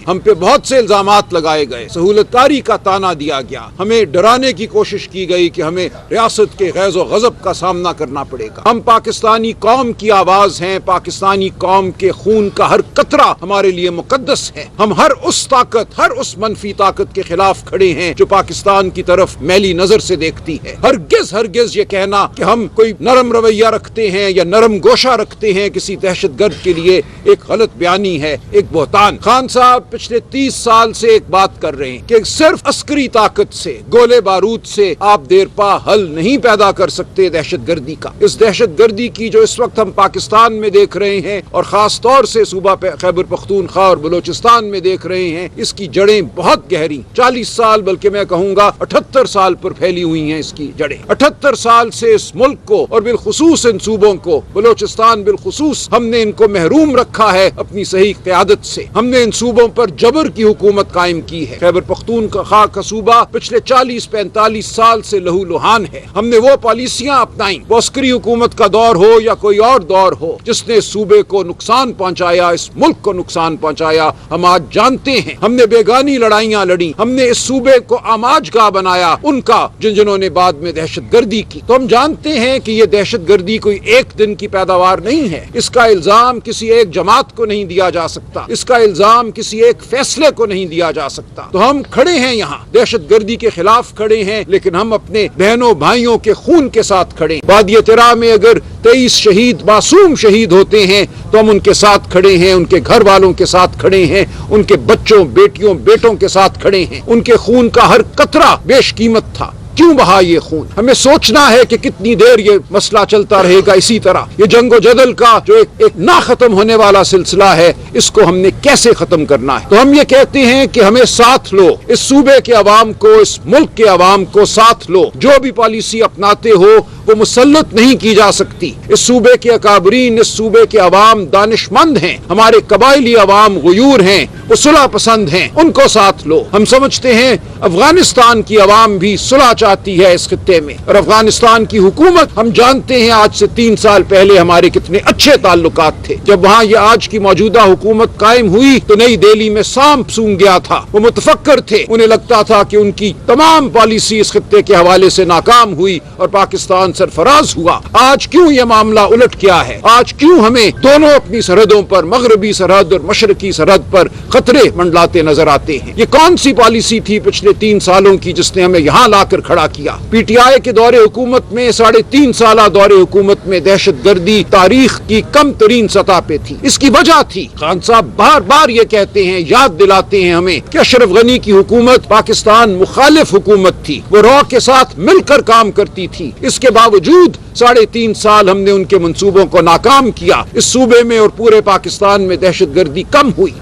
ہم پہ بہت سے الزامات لگائے گئے، سہولت کاری کا تانا دیا گیا، ہمیں ڈرانے کی کوشش کی گئی کہ ہمیں ریاست کے غیظ و غضب کا سامنا کرنا پڑے گا۔ ہم پاکستانی قوم کی آواز ہیں، پاکستانی قوم کے خون کا ہر قطرہ ہمارے لیے مقدس ہے۔ ہم ہر اس طاقت، ہر اس منفی طاقت کے خلاف کھڑے ہیں جو پاکستان کی طرف میلی نظر سے دیکھتی ہے۔ ہرگز یہ کہنا کہ ہم کوئی نرم رویہ رکھتے ہیں یا نرم گوشہ رکھتے ہیں کسی دہشت گرد کے لیے ایک غلط بیانی ہے، ایک بہتان۔ خان صاحب پچھلے 30 سال سے ایک بات کر رہے ہیں کہ صرف عسکری طاقت سے، گولے بارود سے آپ دیر پا حل نہیں پیدا کر سکتے دہشت گردی کا۔ اس دہشت گردی کی جو اس وقت ہم پاکستان میں دیکھ رہے ہیں اور خاص طور سے صوبہ خیبر پختونخوا اور بلوچستان میں دیکھ رہے ہیں، اس کی جڑیں بہت گہری، 40 سال بلکہ میں کہوں گا 78 سال پر پھیلی ہوئی ہیں اس کی جڑیں۔ 78 سال سے اس ملک کو اور بالخصوص ان صوبوں کو، بلوچستان بالخصوص، ہم نے ان کو محروم رکھا ہے اپنی صحیح قیادت سے۔ ہم نے ان صوبوں پر جبر کی حکومت قائم کی ہے۔ خیبر پختونخوا کا صوبہ پچھلے 40-45 سال سے لہو لہان ہے۔ ہم نے وہ پالیسیاں اپنائیں، وہ عسکری حکومت کا دور ہو یا کوئی اور دور ہو، جس نے صوبے کو نقصان پہنچایا، اس ملک کو نقصان پہنچایا۔ ہم آج جانتے ہیں، ہم نے بیگانی لڑائیاں لڑی، ہم نے اس صوبے کو آماج گاہ بنایا ان کا جنہوں نے بعد میں دہشت گردی کی۔ تو ہم جانتے ہیں کہ یہ دہشت گردی کوئی ایک دن کی پیداوار نہیں ہے۔ اس کا الزام کسی ایک جماعت کو نہیں دیا جا سکتا، اس کا الزام کسی ایک فیصلے کو نہیں دیا جا سکتا۔ تو ہم کھڑے ہیں یہاں، دہشت گردی کے خلاف کھڑے ہیں، لیکن ہم اپنے بہنوں بھائیوں کے خون کے ساتھ کھڑے ہیں۔ وادی ترا میں اگر 23 شہید، معصوم شہید ہوتے ہیں تو ہم ان کے ساتھ کھڑے ہیں، ان کے گھر والوں کے ساتھ کھڑے ہیں، ان کے بچوں، بیٹیوں، بیٹوں کے ساتھ کھڑے ہیں۔ ان کے خون کا ہر قطرہ بیش قیمت تھا۔ کیوں بہا یہ خون؟ ہمیں سوچنا ہے کہ کتنی دیر یہ مسئلہ چلتا رہے گا اسی طرح۔ یہ جنگ و جدل کا جو ایک نہ ختم ہونے والا سلسلہ ہے، اس کو ہم نے کیسے ختم کرنا ہے؟ تو ہم یہ کہتے ہیں کہ ہمیں ساتھ لو، اس صوبے کے عوام کو، اس ملک کے عوام کو ساتھ لو۔ جو بھی پالیسی اپناتے ہو وہ مسلط نہیں کی جا سکتی۔ اس صوبے کے اکابرین، اس صوبے کے عوام دانش مند ہیں، ہمارے قبائلی عوام غیور ہیں، وہ صلح پسند ہیں، ان کو ساتھ لو۔ ہم سمجھتے ہیں افغانستان کی عوام بھی صلح چاہتی ہے اس خطے میں، اور افغانستان کی حکومت، ہم جانتے ہیں آج سے 3 سال پہلے ہمارے کتنے اچھے تعلقات تھے۔ جب وہاں یہ آج کی موجودہ حکومت قائم ہوئی تو نئی دہلی میں سانپ سونگ گیا تھا۔ وہ متفکر تھے، انہیں لگتا تھا کہ ان کی تمام پالیسی اس خطے کے حوالے سے ناکام ہوئی اور پاکستان سرفراز ہوا۔ آج کیوں یہ معاملہ الٹ گیا ہے؟ آج کیوں ہمیں دونوں اپنی سرحدوں پر، مغربی سرحد اور مشرقی سرحد پر خطرے منڈلاتے نظر آتے ہیں؟ یہ کون سی پالیسی تھی پچھلے 3 سالوں کی جس نے ہمیں یہاں لا کر کھڑا کیا؟ پی ٹی آئی کے دور حکومت میں، 3.5 سالہ دور حکومت میں دہشت گردی تاریخ کی کم ترین سطح پہ تھی۔ اس کی وجہ تھی، خان صاحب بار بار یہ کہتے ہیں، یاد دلاتے ہیں ہمیں کہ اشرف غنی کی حکومت پاکستان مخالف حکومت تھی، وہ رو کے ساتھ مل کر کام کرتی تھی۔ اس کے باوجود 3.5 سال ہم نے ان کے منصوبوں کو ناکام کیا۔ اس صوبے میں اور پورے پاکستان میں دہشت گردی کم ہوئی۔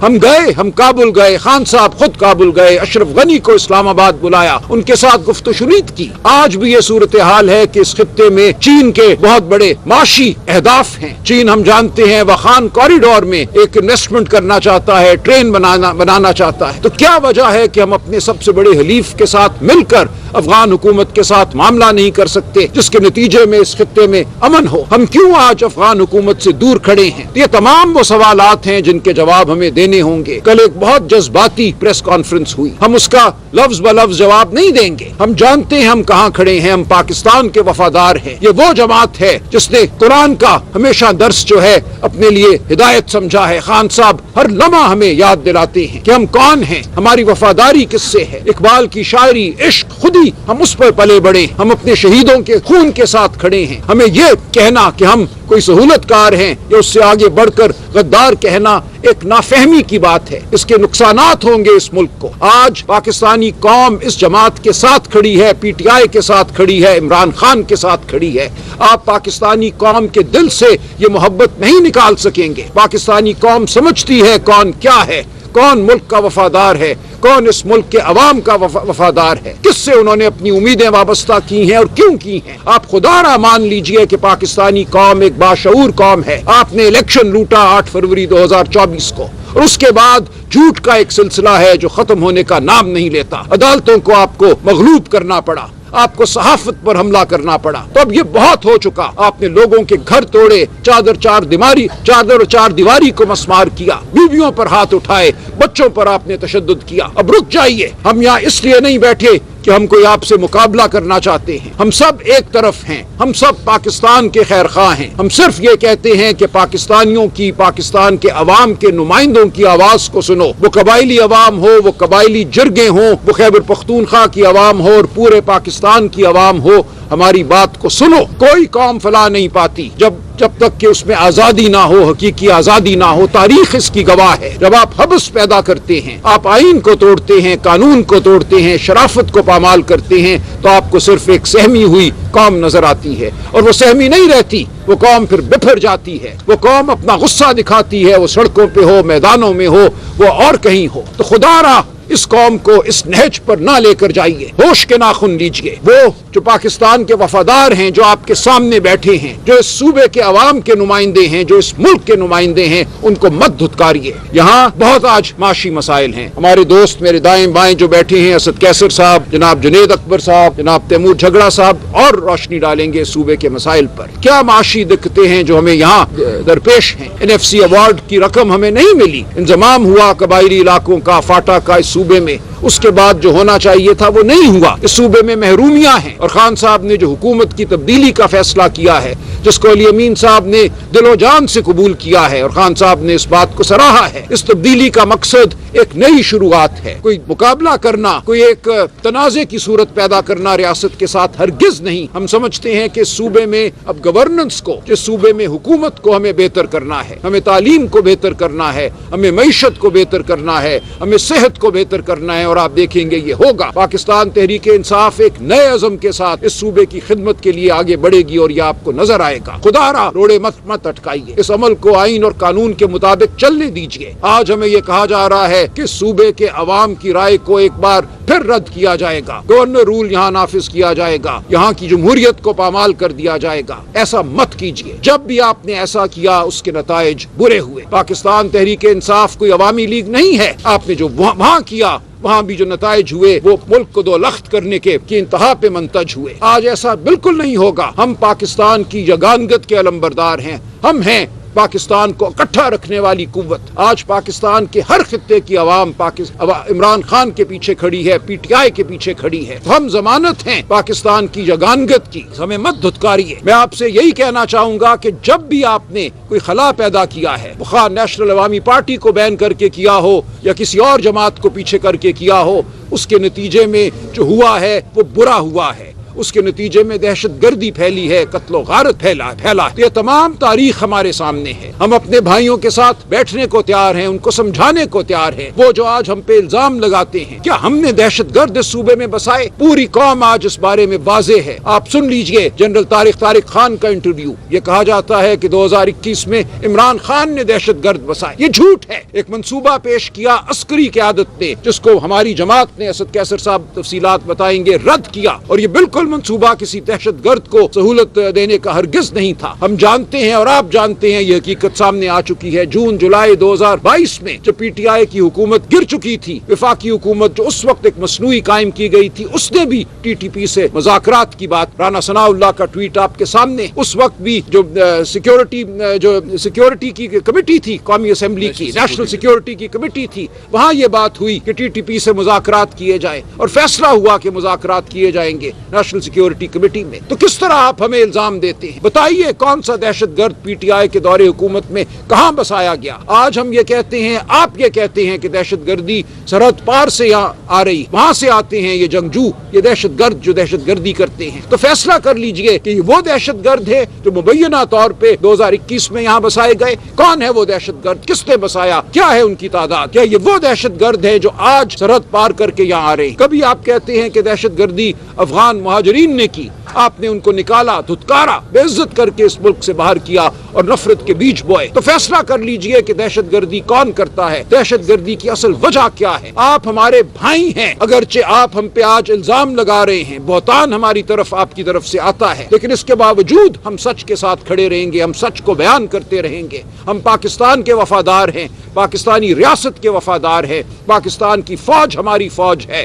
ہم کابل گئے، خان صاحب خود کابل گئے، اشرف غنی کو اسلام آباد بلایا، ان کے ساتھ گفت و شنید کی۔ آج بھی یہ صورتحال ہے کہ اس خطے میں چین کے بہت بڑے معاشی اہداف ہیں۔ چین ہم جانتے ہیں وخان کوریڈور میں ایک انویسٹمنٹ کرنا چاہتا ہے، ٹرین بنانا چاہتا ہے۔ تو کیا وجہ ہے کہ ہم اپنے سب سے بڑے حلیف کے ساتھ مل کر افغان حکومت کے ساتھ معاملہ نہیں کر سکتے جس کے نتیجے میں اس خطے میں امن ہو؟ ہم کیوں آج افغان حکومت سے دور کھڑے ہیں؟ یہ تمام وہ سوالات ہیں جن کے جواب ہمیں دینے ہوں گے۔ کل ایک بہت جذباتی پریس کانفرنس ہوئی، ہم اس کا لفظ بلفظ جواب نہیں دیں گے۔ ہم جانتے ہیں ہم کہاں کھڑے ہیں، ہم پاکستان کے وفادار ہیں۔ یہ وہ جماعت ہے جس نے قرآن کا ہمیشہ درس جو ہے اپنے لیے ہدایت سمجھا ہے۔ خان صاحب ہر لمحہ ہمیں یاد دلاتے ہیں کہ ہم کون ہیں، ہماری وفاداری کس سے ہے۔ اقبال کی شاعری، عشق، خودی، ہم اس پر پلے بڑے، ہم اپنے شہیدوں کے خون کے ساتھ کھڑے ہیں۔ ہمیں یہ کہنا کہ ہم کوئی سہولت کار ہیں یا اس سے آگے بڑھ کر غدار کہنا ایک نافہمی کی بات ہے۔ اس کے نقصانات ہوں گے اس ملک کو۔ آج پاکستانی قوم اس جماعت کے ساتھ کھڑی ہے، پی ٹی آئی کے ساتھ کھڑی ہے، عمران خان کے ساتھ کھڑی ہے۔ آپ پاکستانی قوم کے دل سے یہ محبت نہیں نکال سکیں گے۔ پاکستانی قوم سمجھتی ہے کون کیا ہے، کون ملک کا وفادار ہے، کون اس ملک کے عوام کا وفادار ہے، کس سے انہوں نے اپنی امیدیں وابستہ کی ہیں اور کیوں کی ہیں۔ آپ خدا را مان لیجئے کہ پاکستانی قوم ایک باشعور قوم ہے۔ آپ نے الیکشن لوٹا 8 فروری 2024 کو، اور اس کے بعد جھوٹ کا ایک سلسلہ ہے جو ختم ہونے کا نام نہیں لیتا۔ عدالتوں کو آپ کو مغلوب کرنا پڑا، آپ کو صحافت پر حملہ کرنا پڑا، تو اب یہ بہت ہو چکا۔ آپ نے لوگوں کے گھر توڑے، چادر اور چار دیواری کو مسمار کیا، بیویوں پر ہاتھ اٹھائے، بچوں پر آپ نے تشدد کیا۔ اب رک جائیے، ہم یہاں اس لیے نہیں بیٹھے کہ ہم کوئی آپ سے مقابلہ کرنا چاہتے ہیں، ہم سب ایک طرف ہیں، ہم سب پاکستان کے خیر خواہ ہیں۔ ہم صرف یہ کہتے ہیں کہ پاکستانیوں کی، پاکستان کے عوام کے نمائندوں کی آواز کو سنو، وہ قبائلی عوام ہو، وہ قبائلی جرگیں ہوں، وہ خیبر پختونخوا کی عوام ہو اور پورے پاکستان کی عوام ہو، ہماری بات کو سنو۔ کوئی قوم فلاح نہیں پاتی جب تک کہ اس میں آزادی نہ ہو، حقیقی آزادی نہ ہو۔ تاریخ اس کی گواہ ہے۔ جب آپ حبس پیدا کرتے ہیں، آپ آئین کو توڑتے ہیں، قانون کو توڑتے ہیں، شرافت کو پامال کرتے ہیں، تو آپ کو صرف ایک سہمی ہوئی قوم نظر آتی ہے، اور وہ سہمی نہیں رہتی، وہ قوم پھر بپھر جاتی ہے، وہ قوم اپنا غصہ دکھاتی ہے، وہ سڑکوں پہ ہو، میدانوں میں ہو، وہ اور کہیں ہو۔ تو خدا را اس قوم کو اس نہج پر نہ لے کر جائیے، ہوش کے ناخن لیجئے۔ وہ جو پاکستان کے وفادار ہیں، جو آپ کے سامنے بیٹھے ہیں، جو اس صوبے کے عوام کے نمائندے ہیں، جو اس ملک کے نمائندے ہیں، ان کو مت دھتکاریے۔ یہاں بہت آج معاشی مسائل ہیں۔ ہمارے دوست میرے دائیں بائیں جو بیٹھے ہیں، اسد کیسر صاحب، جناب جنید اکبر صاحب، جناب تیمور جھگڑا صاحب، اور روشنی ڈالیں گے صوبے کے مسائل پر۔ کیا معاشی دقتیں ہیں جو ہمیں یہاں درپیش ہیں؟ NFC ایوارڈ کی رقم ہمیں نہیں ملی، انضمام ہوا قبائلی علاقوں کا، فاٹا کا اس صوبے میں، اس کے بعد جو ہونا چاہیے تھا وہ نہیں ہوا۔ اس صوبے میں محرومیاں ہیں، اور خان صاحب نے جو حکومت کی تبدیلی کا فیصلہ کیا ہے، جس کو علی امین صاحب نے دل و جان سے قبول کیا ہے، اور خان صاحب نے اس بات کو سراہا ہے، اس تبدیلی کا مقصد ایک نئی شروعات ہے۔ کوئی مقابلہ کرنا، کوئی ایک تنازع کی صورت پیدا کرنا ریاست کے ساتھ ہرگز نہیں۔ ہم سمجھتے ہیں کہ اس صوبے میں اب گورننس کو، جس صوبے میں حکومت کو ہمیں بہتر کرنا ہے، ہمیں تعلیم کو بہتر کرنا ہے، ہمیں معیشت کو بہتر کرنا ہے، ہمیں صحت کو بہتر کرنا ہے، اور آپ دیکھیں گے یہ ہوگا۔ پاکستان تحریک انصاف ایک نئے عزم کے ساتھ اس صوبے کی خدمت کے لیے آگے بڑھے گی، اور یہ آپ کو نظر آئے گا۔ خدا را روڑے مت اٹکائیے، اس عمل کو آئین اور قانون کے مطابق چلنے دیجیے۔ آج ہمیں یہ کہا جا رہا ہے کہ صوبے کے عوام کی رائے کو ایک بار پھر رد کیا جائے گا، گورنر رول یہاں نافذ کیا جائے گا، یہاں کی جمہوریت کو پامال کر دیا جائے گا۔ ایسا مت کیجیے۔ جب بھی آپ نے ایسا کیا، اس کے نتائج برے ہوئے۔ پاکستان تحریک انصاف کوئی عوامی لیگ نہیں ہے۔ آپ نے جو وہاں کیا، وہاں بھی جو نتائج ہوئے وہ ملک کو دو لخت کرنے کے انتہا پہ منتج ہوئے۔ آج ایسا بالکل نہیں ہوگا۔ ہم پاکستان کی یگانگت کے علمبردار ہیں، ہم ہیں پاکستان کو اکٹھا رکھنے والی قوت۔ آج پاکستان کے ہر خطے کی عوام عمران خان کے پیچھے کھڑی ہے، PTI کے پیچھے کھڑی ہے۔ ہم ضمانت ہیں پاکستان کی یگانگت کی، ہمیں مت دھتکاریے۔ میں آپ سے یہی کہنا چاہوں گا کہ جب بھی آپ نے کوئی خلا پیدا کیا ہے، خواہ نیشنل عوامی پارٹی کو بین کر کے کیا ہو یا کسی اور جماعت کو پیچھے کر کے کیا ہو، اس کے نتیجے میں جو ہوا ہے وہ برا ہوا ہے۔ اس کے نتیجے میں دہشت گردی پھیلی ہے، قتل و غارت پھیلا۔ یہ تمام تاریخ ہمارے سامنے ہے۔ ہم اپنے بھائیوں کے ساتھ بیٹھنے کو تیار ہیں، ان کو سمجھانے کو تیار ہیں۔ وہ جو آج ہم پہ الزام لگاتے ہیں، کیا ہم نے دہشت گرد اس صوبے میں بسائے؟ پوری قوم آج اس بارے میں واضح ہے۔ آپ سن لیجئے جنرل طارق خان کا انٹرویو۔ یہ کہا جاتا ہے کہ 2021 میں عمران خان نے دہشت گرد بسائے، یہ جھوٹ ہے۔ ایک منصوبہ پیش کیا عسکری قیادت نے، جس کو ہماری جماعت نے، اسد کیسر صاحب تفصیلات بتائیں گے، رد کیا، اور یہ بالکل منصوبہ کسی دہشت گرد کو سہولت دینے کا ہرگز نہیں تھا۔ ہم جانتے ہیں اور آپ جانتے ہیں، یہ حقیقت سامنے آ چکی ہے۔ جون جولائی 2022 میں جب PTI کی حکومت گر چکی تھی، وفاقی حکومت جو اس وقت ایک مصنوعی قائم کی گئی تھی، اس نے بھی TTP سے مذاکرات کی بات، رانا ثناء اللہ کا ٹویٹ آپ کے سامنے، اس وقت بھی جو سیکیورٹی کی کمیٹی تھی، قومی اسمبلی کی نیشنل سیکیورٹی کی کمیٹی تھی، وہاں یہ بات ہوئی کہ TTP سے مذاکرات کیے جائیں، اور فیصلہ ہوا کہ مذاکرات کیے جائیں گے نیشنل سیکیورٹی کمیٹی میں۔ تو کس طرح آپ ہمیں الزام دیتے ہیں؟ بتائیے کون سا دہشت گرد PTI کے دور حکومت میں کہاں بسایا گیا؟ آج ہم یہ کہتے ہیں، آپ یہ کہتے ہیں کہ دہشت گردی سرحد پار سے یہاں آ رہی، وہاں سے آتے ہیں یہ جنگجو، یہ دہشت گرد جو دہشت گردی کرتے ہیں۔ تو فیصلہ کر لیجئے کہ وہ دہشت گرد ہے جو مبینہ طور پہ 2021 میں یہاں بسائے گئے۔ کون ہے وہ دہشت گرد؟ کس نے بسایا؟ کیا ہے ان کی تعداد؟ کیا یہ وہ دہشت گرد ہے جو آج سرحد پار کر کے یہاں آ رہے ہیں؟ کبھی آپ کہتے ہیں کہ دہشت گردی افغان مہاجرین نے کی، آپ نے ان کو نکالا، دھتکارا، بے عزت کر کے اس ملک سے باہر کیا اور نفرت کے بیج بوئے۔ تو فیصلہ کر لیجئے کہ دہشت گردی کون کرتا ہے، دہشت گردی کی اصل وجہ کیا ہے۔ آپ ہمارے بھائی ہیں، اگرچہ آپ ہم پہ آج الزام لگا رہے ہیں، بہتان ہماری طرف آپ کی طرف سے آتا ہے، لیکن اس کے باوجود ہم سچ کے ساتھ کھڑے رہیں گے، ہم سچ کو بیان کرتے رہیں گے۔ ہم پاکستان کے وفادار ہیں، پاکستانی ریاست کے وفادار ہیں، پاکستان کی فوج ہماری فوج ہے۔